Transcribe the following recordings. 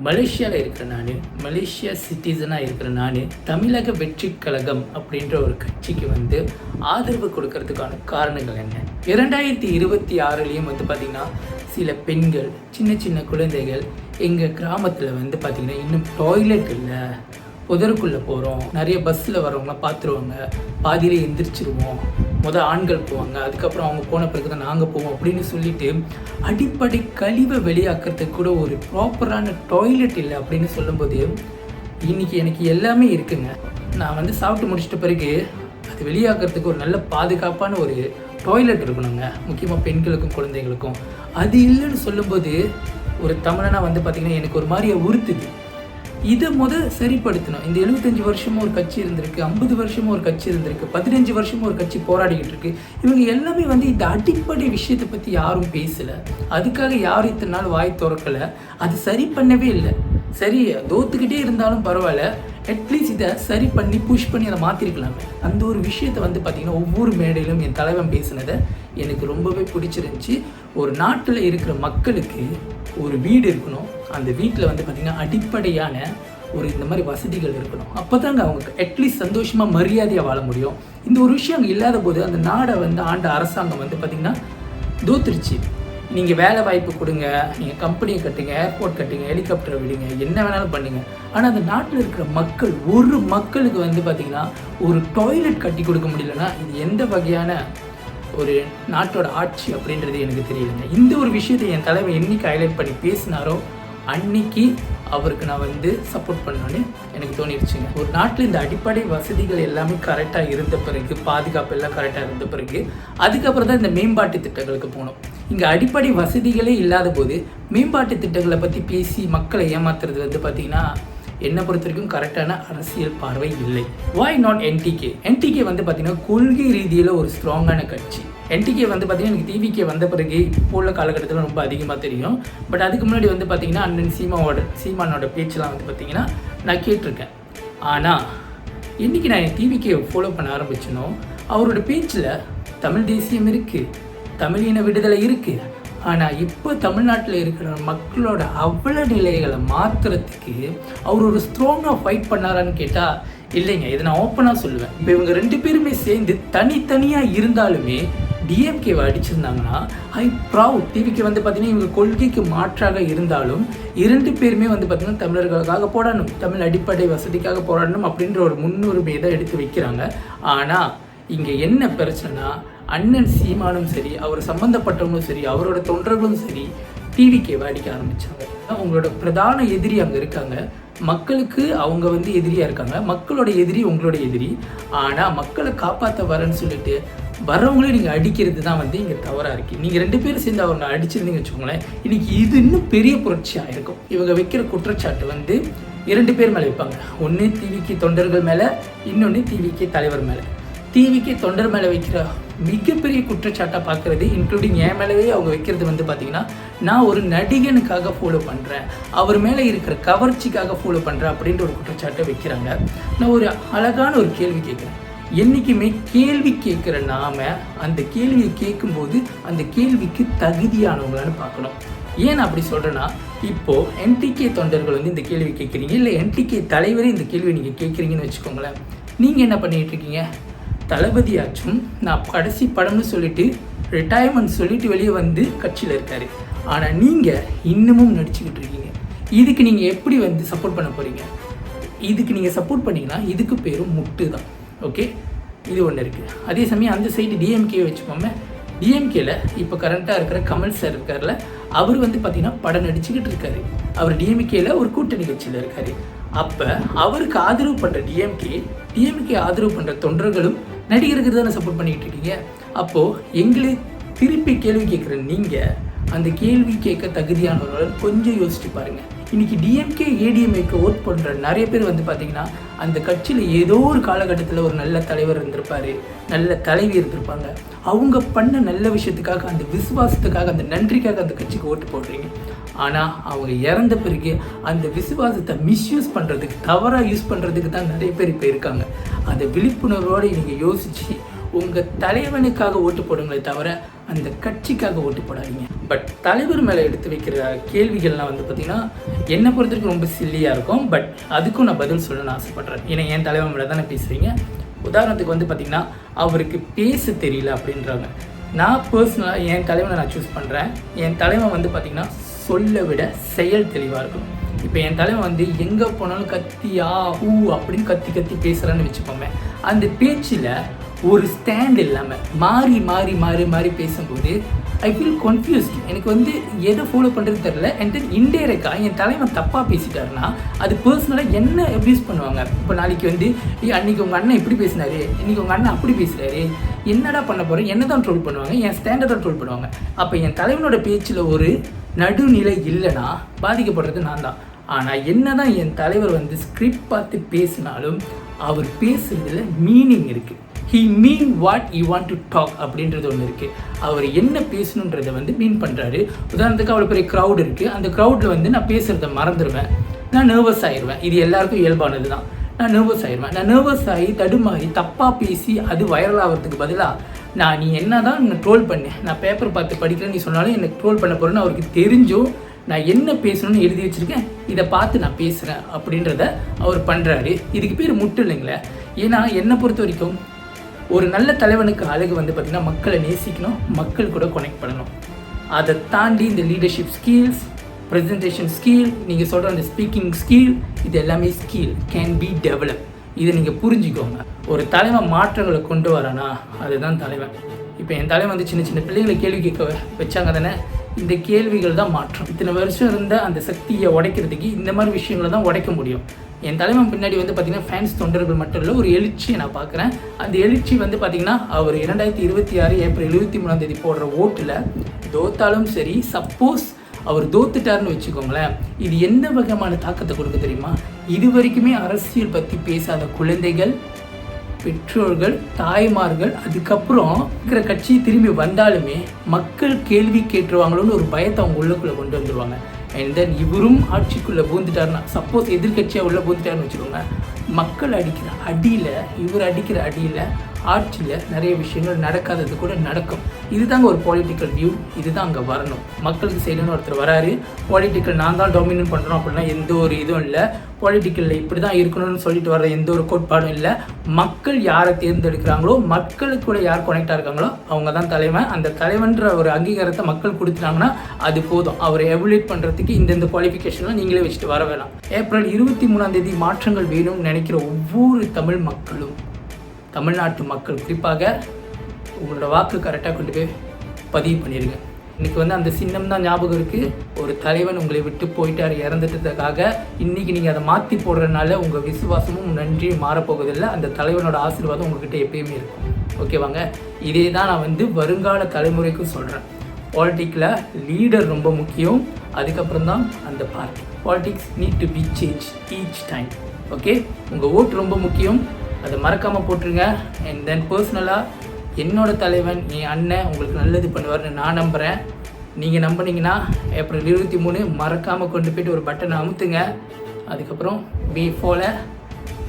மலேசியாவில் இருக்கிற நான், மலேசியா சிட்டிசனாக இருக்கிற நான், தமிழக வெற்றி கழகம் அப்படின்ற ஒரு கட்சிக்கு வந்து ஆதரவு கொடுக்கறதுக்கான காரணங்கள் என்ன? 2026லேயும் வந்து பார்த்திங்கன்னா சில பெண்கள், சின்ன சின்ன குழந்தைகள் எங்கள் கிராமத்தில் வந்து பார்த்திங்கன்னா இன்னும் டாய்லெட் இல்லை, புதருக்குள்ளே போகிறோம், நிறைய பஸ்ஸில் வரவங்களாம் பார்த்துருவாங்க, பாதியிலே எந்திரிச்சிருவோம், ஆண்கள் போவாங்க, அதுக்கப்புறம் அவங்க போன பிறகு தான் நாங்கள் போவோம் அப்படின்னு சொல்லிட்டு அடிப்படை கழிவை வெளியாக்குறதுக்கு கூட ஒரு ப்ராப்பரான டாய்லெட் இல்லை அப்படின்னு சொல்லும்போது இன்றைக்கி எனக்கு எல்லாமே இருக்குங்க. நான் வந்து சாப்பிட்டு முடிச்சிட்ட பிறகு அது வெளியாக்குறதுக்கு ஒரு நல்ல பாதுகாப்பான ஒரு டாய்லெட் இருக்கணுங்க, முக்கியமாக பெண்களுக்கும் குழந்தைகளுக்கும். அது இல்லைன்னு சொல்லும்போது ஒரு தமிழனாக வந்து பார்த்திங்கன்னா எனக்கு ஒரு மாதிரியாக உறுத்துது. இதை சரிப்படுத்தணும். இந்த 75 வருஷமும் ஒரு கட்சி இருந்திருக்கு, 50 வருஷமும் ஒரு கட்சி இருந்திருக்கு, 15 வருஷமும் ஒரு கட்சி போராடிக்கிட்டு இருக்கு. இவங்க எல்லாமே வந்து இந்த அடிப்படை விஷயத்தை பற்றி யாரும் பேசலை, அதுக்காக யாரும் இத்தனை நாள் வாய் திறக்கலை, அது சரி பண்ணவே இல்லை. சரி, தோத்துக்கிட்டே இருந்தாலும் பரவாயில்ல, அட்லீஸ்ட் இதை சரி பண்ணி புஷ் பண்ணி அதை மாற்றிருக்கலாமே. அந்த ஒரு விஷயத்தை வந்து பார்த்திங்கன்னா ஒவ்வொரு மேடையிலும் என் தலைவன் பேசினதை எனக்கு ரொம்பவே பிடிச்சிருந்துச்சி. ஒரு நாட்டில் இருக்கிற மக்களுக்கு ஒரு வீடு இருக்கணும், அந்த வீட்டில் வந்து பார்த்திங்கன்னா அடிப்படையான ஒரு இந்த மாதிரி வசதிகள் இருக்கணும். அப்போ தாங்க அவங்க அட்லீஸ்ட் சந்தோஷமாக மரியாதையாக வாழ முடியும். இந்த ஒரு விஷயம் அங்கே இல்லாத போது அந்த நாடை வந்து ஆண்ட அரசாங்கம் வந்து பார்த்திங்கன்னா தோத்துருச்சு. நீங்கள் வேலை வாய்ப்பு கொடுங்க, நீங்கள் கம்பெனியை கட்டுங்க, ஏர்போர்ட் கட்டுங்க, ஹெலிகாப்டரை விடுங்க, என்ன வேணாலும் பண்ணுங்க. ஆனால் அந்த நாட்டில் இருக்கிற மக்கள், ஒரு மக்களுக்கு வந்து பார்த்திங்கன்னா ஒரு டாய்லெட் கட்டி கொடுக்க முடியலன்னா இது எந்த வகையான ஒரு நாட்டோட ஆட்சி அப்படின்றது எனக்கு தெரியலைங்க. இந்த ஒரு விஷயத்தை என் தலைவர் என்னைக்கு ஹைலைட் பண்ணி பேசினாரோ அன்னைக்கு அவருக்கு நான் வந்து சப்போர்ட் பண்ணோன்னு எனக்கு தோணிடுச்சுங்க. ஒரு நாட்டில் இந்த அடிப்படை வசதிகள் எல்லாமே கரெக்டாக இருந்த பிறகு, பாதுகாப்பு எல்லாம் கரெக்டாக இருந்த பிறகு அதுக்கப்புறம் தான் இந்த மேம்பாட்டு திட்டங்களுக்கு போகணும். இங்கே அடிப்படை வசதிகளே இல்லாத போது மேம்பாட்டு திட்டங்களை பற்றி பேசி மக்களை ஏமாத்துறது வந்து பார்த்திங்கன்னா என்னை பொறுத்த வரைக்கும் கரெக்டான அரசியல் பார்வை இல்லை. Why not NTK? என்டிகே வந்து பார்த்திங்கன்னா கொள்கை ரீதியில் ஒரு ஸ்ட்ராங்கான கட்சி. என்டிகே வந்து பார்த்திங்கன்னா எனக்கு டிவிகே வந்த பிறகு இப்போ உள்ள காலகட்டத்தில் ரொம்ப அதிகமாக தெரியும். பட் அதுக்கு முன்னாடி வந்து பார்த்திங்கன்னா அண்ணன் சீமானோட பேச்செலாம் வந்து பார்த்திங்கன்னா நான் கேட்டிருக்கேன். ஆனால் இன்றைக்கி நான் என் டிவிகே ஃபாலோ பண்ண ஆரம்பிச்சனோ அவரோட பேச்சில் தமிழ் தேசியம் இருக்குது, தமிழ் இன விடுதலை இருக்குது. ஆனால் இப்போ தமிழ்நாட்டில் இருக்கிற மக்களோட அவல நிலைகளை மாற்றுறதுக்கு அவர் ஒரு ஸ்ட்ராங்காக ஃபைட் பண்ணாரான்னு கேட்டால் இல்லைங்க. இதை நான் ஓப்பனாக சொல்லுவேன். இப்போ இவங்க 2 பேருமே சேர்ந்து தனித்தனியாக இருந்தாலுமே டிஎம்கேவை அடிச்சிருந்தாங்கன்னா ஐ ப்ரவுட். டிவிக்கு வந்து பார்த்திங்கன்னா இவங்க கொள்கைக்கு மாற்றாக இருந்தாலும் 2 பேருமே வந்து பார்த்திங்கன்னா தமிழர்களுக்காக போராடணும், தமிழ் அடிப்படை வசதிக்காக போராடணும் அப்படின்ற ஒரு முன்னுரிமையை தான் எடுத்து வைக்கிறாங்க. ஆனால் இங்கே என்ன பிரச்சனைனா அண்ணன் சீமானும் சரி, அவர் சம்மந்தப்பட்டவங்களும் சரி, அவரோட தொண்டர்களும் சரி டிவிகேவை அடிக்க ஆரம்பித்தாங்க. அவங்களோட பிரதான எதிரி அங்கே இருக்காங்க, மக்களுக்கு அவங்க வந்து எதிரியாக இருக்காங்க, மக்களோட எதிரி உங்களோட எதிரி. ஆனால் மக்களை காப்பாற்ற வரேன்னு சொல்லிட்டு வரவங்களே நீங்கள் அடிக்கிறது தான் வந்து இங்கே தவறாக இருக்குது. நீங்கள் 2 பேரும் சேர்ந்து அவங்க அடிச்சிருந்தீங்க வச்சுக்கோங்களேன், இன்றைக்கி இது இன்னும் பெரிய புரட்சியாக இருக்கும். இவங்க வைக்கிற குற்றச்சாட்டு வந்து 2 பேர் மேலே வைப்பாங்க. ஒன்று டிவிக்கு தொண்டர்கள் மேலே, இன்னொன்று டிவிக்கு தலைவர் மேலே. டிவிக்கு தொண்டர் மேலே வைக்கிற மிகப்பெரிய குற்றச்சாட்டாக பார்க்குறது, இன்க்ளூடிங் என் மேலேயே அவங்க வைக்கிறது வந்து பார்த்திங்கன்னா நான் ஒரு நடிகனுக்காக ஃபாலோ பண்ணுறேன், அவர் மேலே இருக்கிற கவர்ச்சிக்காக ஃபாலோ பண்ணுறேன் அப்படின்ற ஒரு குற்றச்சாட்டை வைக்கிறாங்க. நான் ஒரு அழகான ஒரு கேள்வி கேட்குறேன். என்றைக்குமே கேள்வி கேட்குற நாம் அந்த கேள்வியை கேட்கும்போது அந்த கேள்விக்கு தகுதியானவங்களான்னு பார்க்கணும். ஏன் அப்படி சொல்கிறேன்னா, இப்போது என்டிகே தொண்டர்கள் வந்து இந்த கேள்வி கேட்குறீங்க, இல்லை என்டிகே தலைவரே இந்த கேள்வி நீங்கள் கேட்குறீங்கன்னு வச்சுக்கோங்களேன். நீங்கள் என்ன பண்ணிகிட்டு இருக்கீங்க? தளபதியாச்சும் நான் கடைசி படம்னு சொல்லிட்டு ரிட்டையர்மெண்ட் சொல்லிட்டு வெளியே வந்து கட்சியில் இருக்கார். ஆனால் நீங்கள் இன்னமும் நடிச்சுக்கிட்டு இருக்கீங்க. இதுக்கு நீங்கள் எப்படி வந்து சப்போர்ட் பண்ண போகிறீங்க? இதுக்கு நீங்கள் சப்போர்ட் பண்ணிங்கன்னா இதுக்கு பேரும் முட்டு தான். ஓகே, இது ஒன்று இருக்குது. அதே சமயம் அந்த சைடு டிஎம்கே வச்சுக்கோமே, டிஎம்கேல இப்போ கரண்ட்டாக இருக்கிற கமல் சார் இருக்கார்ல, அவர் வந்து பார்த்திங்கன்னா படம் நடிச்சுக்கிட்டு இருக்காரு. அவர் டிஎம்கேல ஒரு கூட்டணி கட்சியில் இருக்கார். அப்போ அவருக்கு ஆதரவு பண்ணுற டிஎம்கே ஆதரவு பண்ணுற தொண்டர்களும் நடிகருக்கு தானே சப்போர்ட் பண்ணிக்கிட்டு இருக்கீங்க. அப்போது எங்களை திருப்பி கேள்வி கேட்குற நீங்கள் அந்த கேள்வி கேட்க தகுதியானவர்கள் கொஞ்சம் யோசிச்சு பாருங்கள். இன்றைக்கி டிஎம்கே ஏடிஎம்ஏக்கு ஓட் பண்ணுற நிறைய பேர் வந்து பார்த்திங்கன்னா அந்த கட்சியில் ஏதோ ஒரு காலகட்டத்தில் ஒரு நல்ல தலைவர் இருந்திருப்பார், நல்ல தலைவி இருந்திருப்பாங்க. அவங்க பண்ண நல்ல விஷயத்துக்காக, அந்த விசுவாசத்துக்காக, அந்த நன்றிக்காக அந்த கட்சிக்கு ஓட்டு போடுறீங்க. ஆனால் அவங்க இறந்த பிறகு அந்த விசுவாசத்தை மிஸ்யூஸ் பண்ணுறதுக்கு, தவறாக யூஸ் பண்ணுறதுக்கு தான் நிறைய பேர் இப்போ இருக்காங்க. அந்த விழிப்புணர்வோடு நீங்கள் யோசித்து உங்கள் தலைவனுக்காக ஓட்டு போடுங்களே தவிர அந்த கட்சிக்காக ஓட்டு போடாதீங்க. பட் தலைவர் மேலே எடுத்து வைக்கிற கேள்விகள்லாம் வந்து பார்த்திங்கன்னா என்னை பொறுத்தவரைக்கும் ரொம்ப சில்லியாக இருக்கும். பட் அதுக்கும் நான் பதில் சொல்லணும்னு ஆசைப்பட்றேன். ஏன்னா என் தலைவர் மேலே தானே பேசுகிறீங்க. உதாரணத்துக்கு வந்து பார்த்திங்கன்னா அவருக்கு பேச தெரியல அப்படின்றாங்க. நான் பர்சனலாக என் தலைவனை நான் சூஸ் பண்ணுறேன். என் தலைவன் வந்து பார்த்திங்கன்னா சொல்ல விட செயல் தெளிவாக இருக்கணும். இப்போ என் தலைவன் வந்து எங்கே போனாலும் கத்தியா ஊ அப்படின்னு கத்தி கத்தி பேசுகிறான்னு வச்சுக்கோமே, அந்த பேச்சில் ஒரு ஸ்டாண்ட் இல்லாமல் மாறி மாறி மாறி மாறி பேசும்போது ஐ ஃபீல் கன்ஃபியூஸ்ட். எனக்கு வந்து எதை ஃபாலோ பண்ணுறது தெரில. அண்ட் தென் இன்டைரக்டாக என் தலைவன் தப்பாக பேசிட்டாருன்னா அது பர்சனலாக என்ன அப்யூஸ் பண்ணுவாங்க. இப்போ நாளைக்கு வந்து அன்றைக்கி உங்கள் அண்ணன் இப்படி பேசினாரு, இன்றைக்கி உங்கள் அண்ணன் அப்படி பேசுகிறாரு, என்னடா பண்ண போகிறேன், என்ன தான் ட்ரோல் பண்ணுவாங்க, என் ஸ்டாண்டை தான் ட்ரோல் பண்ணுவாங்க. அப்போ என் தலைவனோட பேச்சில் ஒரு நடுநிலை இல்லைன்னா பாதிக்கப்படுறது நான் தான். ஆனால் என்ன தான் என் தலைவர் வந்து ஸ்கிரிப்ட் பார்த்து பேசினாலும் அவர் பேசுறதுல மீனிங் இருக்குது. He mean what you want to talk அப்படின்றது ஒன்று இருக்குது. அவர் என்ன பேசணுன்றதை வந்து மீன் பண்ணுறாரு. உதாரணத்துக்கு அவ்வளோ பெரிய க்ரௌட் இருக்குது. அந்த க்ரௌடில் வந்து நான் பேசுகிறத மறந்துடுவேன், நான் நர்வஸ் ஆகிடுவேன். இது எல்லாருக்கும் இயல்பானது தான். நான் நர்வஸ் ஆகிடுவேன். நான் நர்வஸ் ஆகி தடுமாறி தப்பாக பேசி அது வைரல் ஆகிறதுக்கு பதிலாக நீ என்ன தான் என்னை ட்ரோல் பண்ணேன், நான் பேப்பர் பார்த்து படிக்கிறேன்னு நீ சொன்னாலும் எனக்கு ட்ரோல் பண்ண போகிறேன்னு அவருக்கு தெரிஞ்சும் நான் என்ன பேசணும்னு எழுதி வச்சுருக்கேன், இதை பார்த்து நான் பேசுகிறேன் அப்படின்றத அவர் பண்ணுறாரு. இதுக்கு பேர் முட்டு இல்லைங்களே. ஏன்னா என்னை பொறுத்த வரைக்கும் ஒரு நல்ல தலைவனுக்கு அழகு வந்து பார்த்திங்கன்னா மக்களை நேசிக்கணும், மக்கள் கூட கனெக்ட் பண்ணணும். அதை தாண்டி இந்த லீடர்ஷிப் ஸ்கில்ஸ், ப்ரெசன்டேஷன் ஸ்கில், நீங்கள் சொல்கிற அந்த ஸ்பீக்கிங் ஸ்கில், இது எல்லாமே ஸ்கில் கேன் பி டெவலப். இதை நீங்கள் புரிஞ்சுக்கோங்க. ஒரு தலைவன் மாற்றங்களை கொண்டு வரானா அதுதான் தலைவன். இப்போ என் தலைவன் வந்து சின்ன சின்ன பிள்ளைகளை கேள்வி கேட்க வச்சாங்க தானே, இந்த கேள்விகள் தான் மாற்றம். இத்தனை வருஷம் இருந்த அந்த சக்தியை உடைக்கிறதுக்கு இந்த மாதிரி விஷயங்களை தான் உடைக்க முடியும். என் தலைவன் பின்னாடி வந்து பார்த்திங்கன்னா ஃபேன்ஸ் தொண்டர்கள் மட்டும் இல்லை, ஒரு எழுச்சியை நான் பார்க்குறேன். அந்த எழுச்சி வந்து பார்த்திங்கன்னா அவர் 2026 ஏப்ரல் 23 போடுற ஓட்டில் தோத்தாலும் சரி, சப்போஸ் அவர் தோத்துட்டாருன்னு வச்சுக்கோங்களேன், இது எந்த வகையான தாக்கத்தை கொடுக்க தெரியுமா? இது வரைக்குமே அரசியல் பற்றி பேசாத குழந்தைகள், பெற்றோர்கள், தாய்மார்கள், அதுக்கப்புறம் இருக்கிற கட்சி திரும்பி வந்தாலுமே மக்கள் கேள்வி கேட்டுருவாங்களோன்னு ஒரு பயத்தை அவங்க உள்ளுக்குள்ளே கொண்டு வந்துடுவாங்க. அண்ட் தென் இவரும் ஆட்சிக்குள்ளே பூந்துட்டாருன்னா, சப்போஸ் எதிர்கட்சியாக உள்ளே பூந்துட்டாருன்னு வச்சுக்கோங்க, மக்கள் அடிக்கிற அடியில், இவர் அடிக்கிற அடியில் ஆட்சியில் நிறைய விஷயங்கள் நடக்காதது கூட நடக்கும். இதுதாங்க ஒரு பொலிட்டிக்கல் வியூ. இதுதான் அங்கே வரணும். மக்களுக்கு செய்யணும்னு ஒருத்தர் வராரு, பொலிட்டிக்கல் நான் தான் டாமினேட் பண்ணுறோம் அப்படின்னா எந்த ஒரு இதுவும் இல்லை. பொலிட்டிக்கலில் இப்படி தான் இருக்கணும்னு சொல்லிட்டு வர எந்த ஒரு கோட்பாடும் இல்லை. மக்கள் யாரை தேர்ந்தெடுக்கிறாங்களோ, மக்களுக்கு கூட யார் கனெக்டாக இருக்காங்களோ அவங்க தான் தலைவன். அந்த தலைவன்ற ஒரு அங்கீகாரத்தை மக்கள் கொடுத்துட்டாங்கன்னா அது போதும். அவரை எவல்யூட் பண்ணுறதுக்கு இந்தந்த குவாலிஃபிகேஷன்லாம் நீங்களே வச்சுட்டு வர வேணாம். ஏப்ரல் 23 மாற்றங்கள் வேணும்னு நினைக்கிற ஒவ்வொரு தமிழ் மக்களும், தமிழ்நாட்டு மக்கள் குறிப்பாக, உங்களோட வாக்கு கரெக்டாக கொண்டு போய் பதிவு பண்ணிடுங்க. இன்றைக்கி வந்து அந்த சின்னம் தான் ஞாபகம் இருக்குது. ஒரு தலைவன் உங்களை விட்டு போயிட்டார் இறந்துட்டதுக்காக. இன்றைக்கி நீங்கள் அதை மாற்றி போடுறதுனால உங்கள் விசுவாசமும் நன்றியும் மாறப்போவதில்லை. அந்த தலைவனோட ஆசீர்வாதம் உங்கள்கிட்ட எப்பயுமே இருக்கும். ஓகேவாங்க? இதே தான் நான் வந்து வருங்கால தலைமுறைக்கும் சொல்கிறேன். பாலிட்டிக்கில் லீடர் ரொம்ப முக்கியம், அதுக்கப்புறம் தான் அந்த party. Politics need to be change each time. Okay, உங்கள் ஓட்டு ரொம்ப முக்கியம், அதை மறக்காமல் போட்டுருங்க. அண்ட் தென் பர்சனலாக என்னோடய தலைவன், என் அண்ணன் உங்களுக்கு நல்லது பண்ணுவார்னு நான் நம்புகிறேன். நீங்கள் நம்பினீங்கன்னா ஏப்ரல் 23 மறக்காமல் கொண்டு போய்ட்டு ஒரு பட்டனை அமுத்துங்க. அதுக்கப்புறம் B4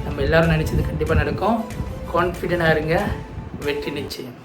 நம்ம எல்லோரும் நினச்சது கண்டிப்பாக நடக்கும். கான்ஃபிடென்ட்டாக இருங்க, வெற்றி நிச்சயம்.